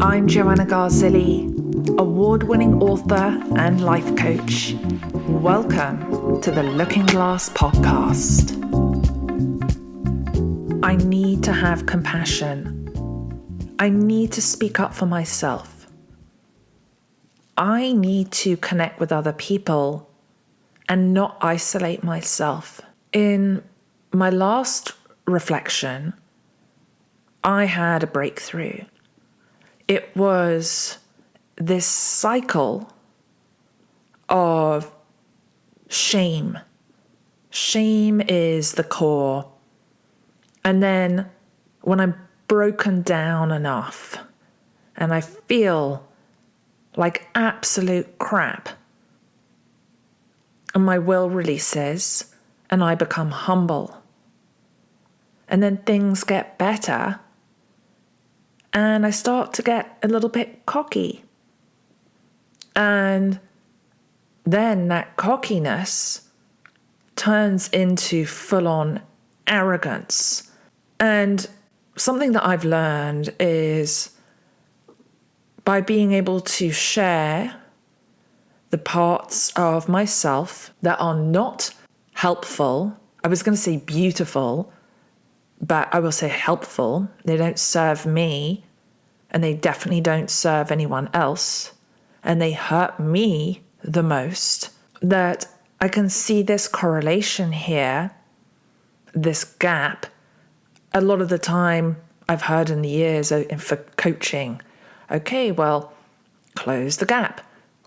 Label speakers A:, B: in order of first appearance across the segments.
A: I'm Joanna Garzilli, award-winning author and life coach. Welcome to the Looking Glass podcast. I need to have compassion. I need to speak up for myself. I need to connect with other people and not isolate myself. In my last reflection, I had a breakthrough. It was this cycle of shame. Shame is the core. And then when I'm broken down enough and I feel like absolute crap, and my will releases and I become humble. And then things get better and I start to get a little bit cocky. And then that cockiness turns into full-on arrogance. And something that I've learned is by being able to share the parts of myself that are not helpful, I was going to say beautiful, but I will say helpful. They don't serve me, and they definitely don't serve anyone else, and they hurt me the most, that I can see this correlation here, this gap. A lot of the time I've heard in the years for coaching, okay, well, close the gap.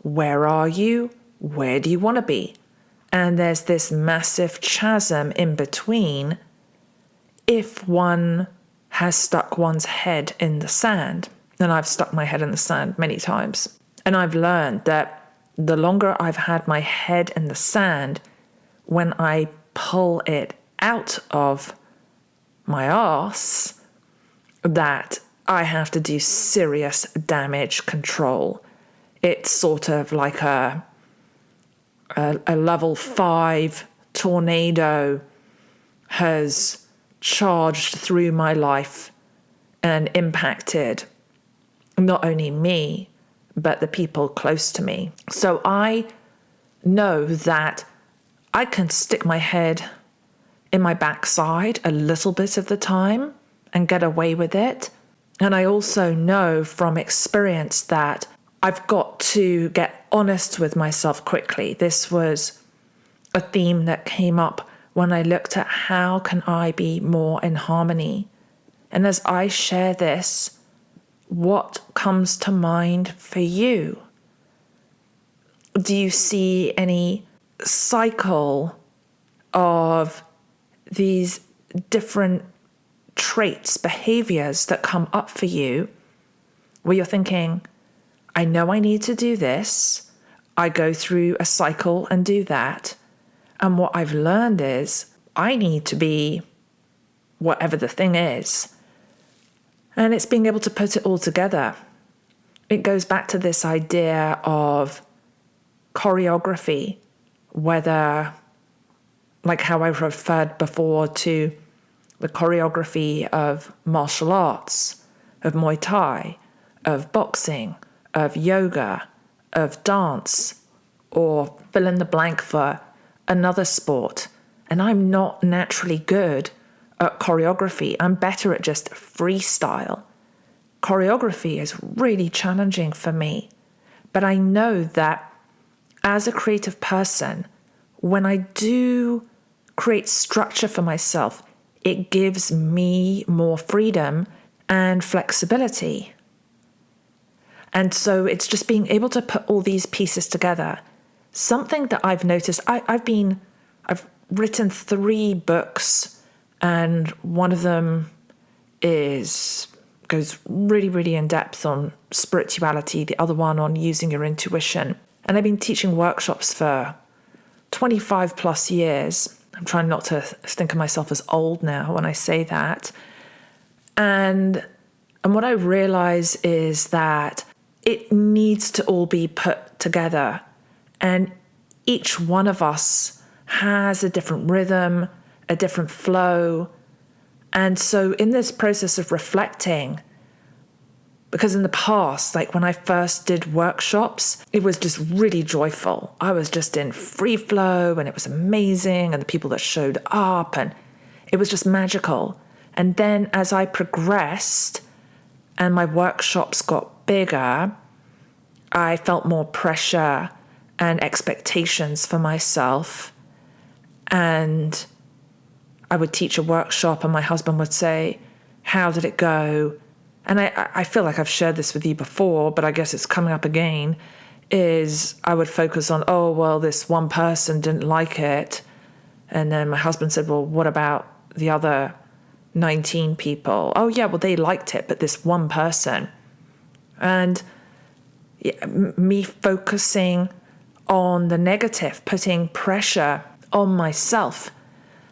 A: Where are you? Where do you want to be? And there's this massive chasm in between if one has stuck one's head in the sand. And I've stuck my head in the sand many times. And I've learned that the longer I've had my head in the sand, when I pull it out of my arse, that I have to do serious damage control. It's sort of like a level 5 tornado has charged through my life and impacted not only me, but the people close to me. So I know that I can stick my head in my backside a little bit of the time and get away with it. And I also know from experience that I've got to get honest with myself quickly. This was a theme that came up when I looked at how can I be more in harmony. And as I share this, what comes to mind for you? Do you see any cycle of these different traits, behaviors that come up for you where you're thinking, I know I need to do this. I go through a cycle and do that. And what I've learned is I need to be whatever the thing is. And it's being able to put it all together. It goes back to this idea of choreography, whether, like how I referred before to the choreography of martial arts, of Muay Thai, of boxing, of yoga, of dance, or fill in the blank for another sport. And I'm not naturally good at choreography. I'm better at just freestyle. Choreography is really challenging for me. But I know that as a creative person, when I do create structure for myself, it gives me more freedom and flexibility. And so it's just being able to put all these pieces together. Something that I've noticed, I've written 3 books, and one of them goes really, really in depth on spirituality, the other one on using your intuition. And I've been teaching workshops for 25 plus years. I'm trying not to think of myself as old now when I say that. And what I realize is that it needs to all be put together. And each one of us has a different rhythm, a different flow. And so in this process of reflecting, Because in the past, like when I first did workshops, it was just really joyful. I was just in free flow and it was amazing. And the people that showed up, and it was just magical. And then as I progressed and my workshops got bigger, I felt more pressure and expectations for myself. And I would teach a workshop and my husband would say, "How did it go?" And I feel like I've shared this with you before, but I guess it's coming up again, is I would focus on, oh, well, this one person didn't like it. And then my husband said, well, what about the other 19 people? Oh, yeah, well, they liked it, but this one person. And me focusing on the negative, putting pressure on myself.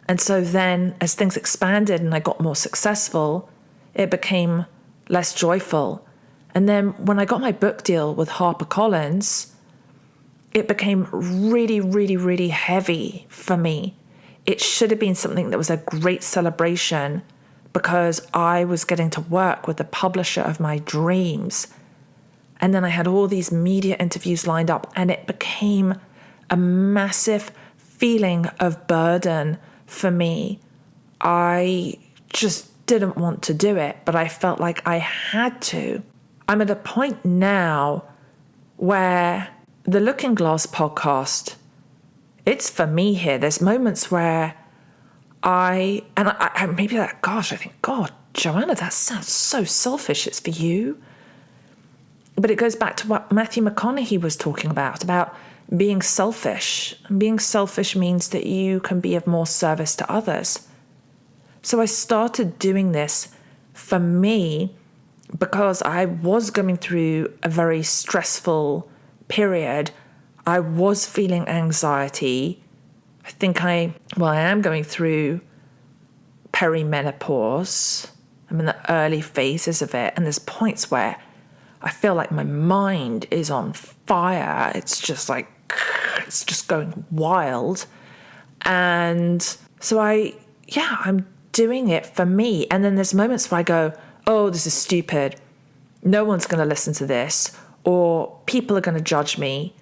A: And so then as things expanded and I got more successful, it became less joyful. And then when I got my book deal with Harper, it became really, really, really heavy for me. It should have been something that was a great celebration because I was getting to work with the publisher of my dreams. And then I had all these media interviews lined up, and it became a massive feeling of burden for me. I just didn't want to do it, but I felt like I had to. I'm at a point now where the Looking Glass podcast, it's for me here. There's moments where I maybe that, gosh, I think, God, Joanna, that sounds so selfish. It's for you. But it goes back to what Matthew McConaughey was talking about being selfish. And being selfish means that you can be of more service to others. So I started doing this for me because I was going through a very stressful period. I was feeling anxiety. I am going through perimenopause. I'm in the early phases of it. And there's points where I feel like my mind is on fire. It's just going wild. And so I'm doing it for me. And then there's moments where I go, oh, this is stupid. No one's going to listen to this, or people are going to judge me.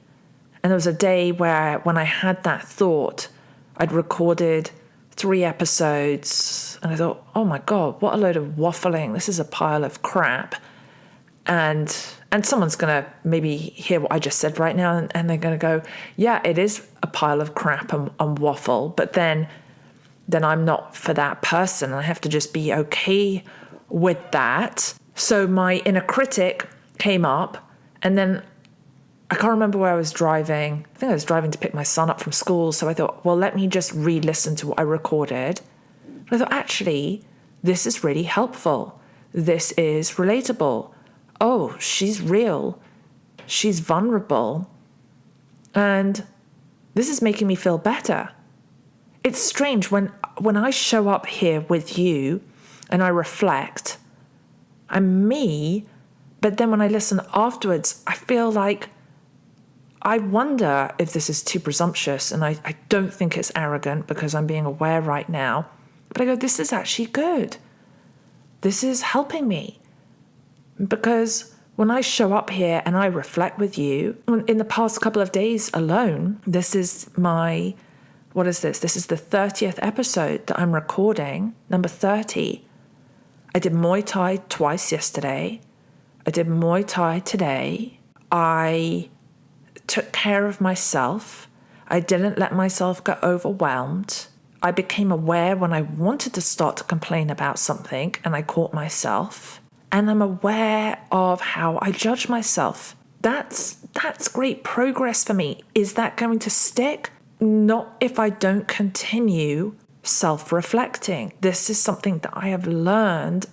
A: And there was a day where when I had that thought, I'd recorded 3 episodes and I thought, oh my God, what a load of waffling. This is a pile of crap. And someone's going to maybe hear what I just said right now and they're going to go, yeah, it is a pile of crap and waffle. But then I'm not for that person. I have to just be okay with that. So my inner critic came up, and then I can't remember where I was driving. I think I was driving to pick my son up from school. So I thought, well, let me just re-listen to what I recorded. But I thought, actually, this is really helpful. This is relatable. Oh, she's real. She's vulnerable. And this is making me feel better. It's strange when I show up here with you and I reflect, I'm me, but then when I listen afterwards, I feel like I wonder if this is too presumptuous, and I don't think it's arrogant because I'm being aware right now. But I go, this is actually good. This is helping me. Because when I show up here and I reflect with you, in the past couple of days alone, this is what is this? This is the 30th episode that I'm recording, number 30. I did Muay Thai twice yesterday. I did Muay Thai today. I took care of myself. I didn't let myself get overwhelmed. I became aware when I wanted to start to complain about something, and I caught myself. And I'm aware of how I judge myself. That's great progress for me. Is that going to stick? Not if I don't continue self-reflecting. This is something that I have learned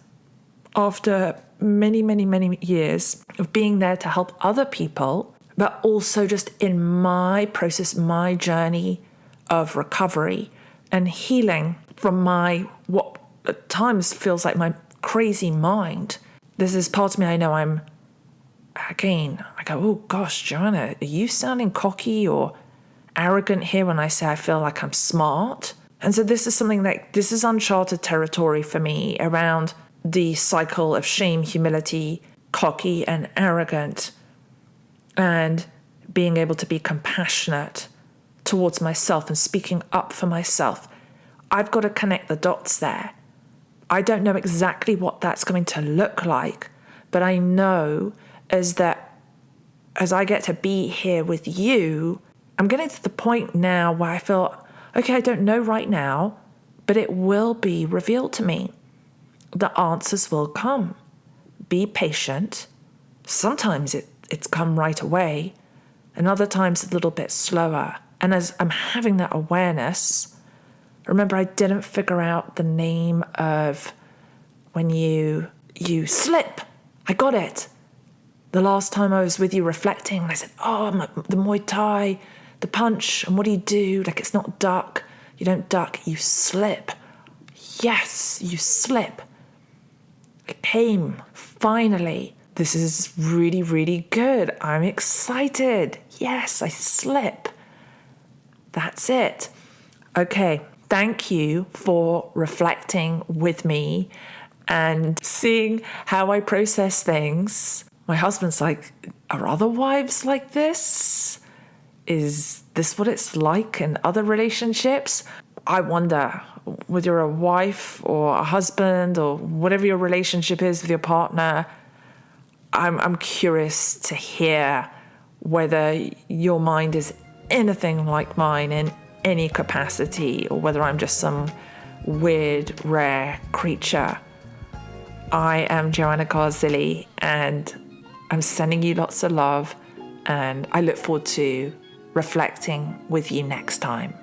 A: after many, many, many years of being there to help other people, but also just in my process, my journey of recovery and healing from what at times feels like my crazy mind. There's this part of me I know I go, oh gosh, Joanna, are you sounding cocky or arrogant here when I say I feel like I'm smart? And so this is uncharted territory for me around the cycle of shame, humility, cocky and arrogant, and being able to be compassionate towards myself and speaking up for myself. I've got to connect the dots there. I don't know exactly what that's going to look like, but I know as I get to be here with you, I'm getting to the point now where I feel, okay, I don't know right now, but it will be revealed to me. The answers will come. Be patient. Sometimes it's come right away, and other times a little bit slower. And as I'm having that awareness, remember I didn't figure out the name of when you slip. I got it. The last time I was with you reflecting, I said, the Muay Thai, the punch, and what do? Like, it's not duck. You don't duck, you slip. Yes, you slip. It came, finally. This is really, really good. I'm excited. Yes, I slip. That's it. Okay, thank you for reflecting with me and seeing how I process things. My husband's like, are other wives like this? Is this what it's like in other relationships? I wonder, whether you're a wife or a husband or whatever your relationship is with your partner, I'm curious to hear whether your mind is anything like mine in any capacity, or whether I'm just some weird, rare creature. I am Joanna Garzilli, and I'm sending you lots of love, and I look forward to reflecting with you next time.